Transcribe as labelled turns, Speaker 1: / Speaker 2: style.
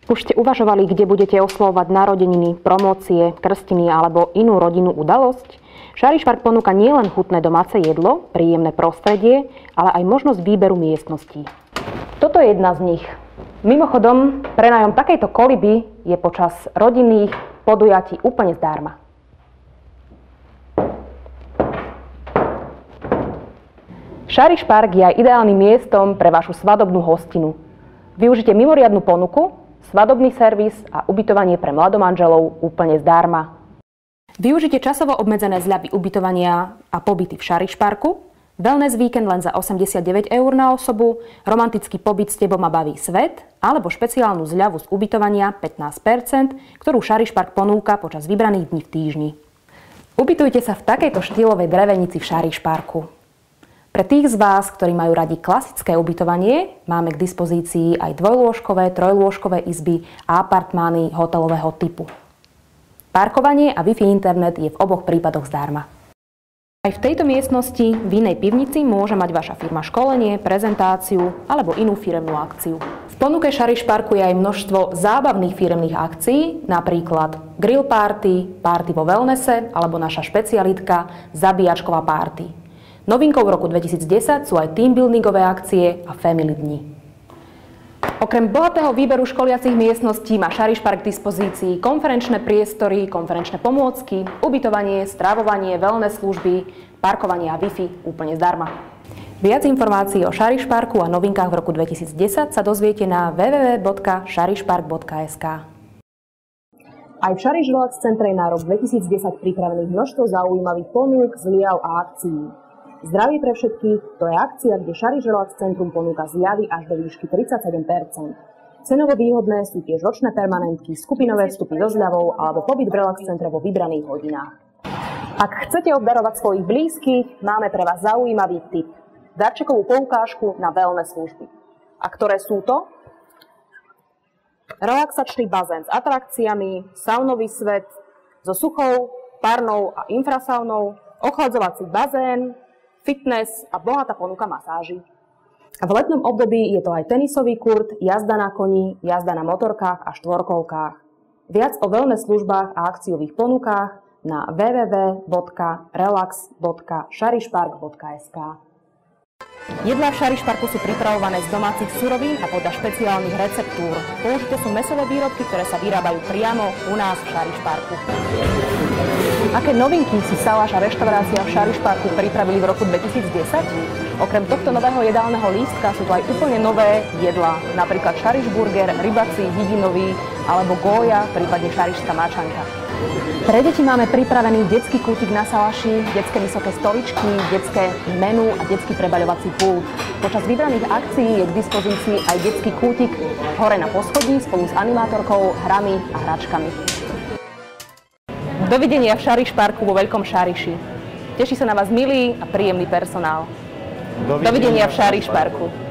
Speaker 1: Už ste uvažovali, kde budete oslovovať narodeniny, promócie, krstiny alebo inú rodinnú udalosť? Šariš Park ponúka nielen chutné domáce jedlo, príjemné prostredie, ale aj možnosť výberu miestností. Toto je jedna z nich. Mimochodom, prenájom takejto koliby je počas rodinných podujatí úplne zdarma. Šariš Park je aj ideálnym miestom pre vašu svadobnú hostinu. Využite mimoriadnu ponuku, svadobný servis a ubytovanie pre mladomanželov úplne zdarma. Využite časovo obmedzené zľavy ubytovania a pobyty v Šariš Parku, wellness víkend len za 89 eur na osobu, romantický pobyt s tebou ma baví svet alebo špeciálnu zľavu z ubytovania 15%, ktorú Šariš Park ponúka počas vybraných dní v týždni. Ubytujte sa v takejto štýlovej drevenici v Šariš Parku. Pre tých z vás, ktorí majú radi klasické ubytovanie, máme k dispozícii aj dvojlôžkové, trojlôžkové izby a apartmány hotelového typu. Parkovanie a Wi-Fi internet je v oboch prípadoch zdarma. Aj v tejto miestnosti v inej pivnici môže mať vaša firma školenie, prezentáciu alebo inú firemnú akciu. V ponuke Šariš Parku je aj množstvo zábavných firemných akcií, napríklad grill party, party vo wellnesse alebo naša špecialitka zabíjačková party. Novinkou v roku 2010 sú aj teambuildingové akcie a family dni. Okrem bohatého výberu školiacich miestností má Šariš Park k dispozícii konferenčné priestory, konferenčné pomôcky, ubytovanie, stravovanie, wellness služby, parkovanie a Wi-Fi úplne zdarma. Viac informácií o Šariš Parku a novinkách v roku 2010 sa dozviete na www.šarišpark.sk. Aj v Šariš Relax centre je na rok 2010 pripravených množstvo zaujímavých ponúk, zliav a akcií. Zdraví pre všetkých, to je akcia, kde Šariš Relax centrum ponúka zľavy až do výšky 37%. Cenovo výhodné sú tiež ročné permanentky, skupinové vstupy so zľavou alebo pobyt v Relax centre vo vybraných hodinách. Ak chcete obdarovať svojich blízkych, máme pre vás zaujímavý tip. Darčekovú poukážku na wellness služby. A ktoré sú to? Relaxačný bazén s atrakciami, saunový svet so suchou, parnou a infrasaunou, ochladzovací bazén, fitness a bohatá ponuka masáží. V letnom období je to aj tenisový kurt, jazda na koni, jazda na motorkách a štvorkolkách. Viac o wellness službách a akciových ponukách na www.relax.šarišpark.sk. Jedlá v Šariš Parku sú pripravované z domácich surovín a podľa špeciálnych receptúr. Použité sú mäsové výrobky, ktoré sa vyrábajú priamo u nás v Šariš Parku. Aké novinky si saláš a reštaurácia v Šariš Parku pripravili v roku 2010? Okrem tohto nového jedálneho lístka sú tu aj úplne nové jedlá, napríklad Šariš burger, rybací, hydinový alebo gója, prípadne šarišská mačanka. Pre deti máme pripravený detský kútik na salaši, detské vysoké stoličky, detské menu a detský prebaľovací pult. Počas vybraných akcií je k dispozícii aj detský kútik hore na poschodí spolu s animátorkou, hrami a hračkami. Dovidenia v Šariš Parku vo Veľkom Šariši. Teší sa na vás milý a príjemný personál. Dovidenia v Šariš Parku.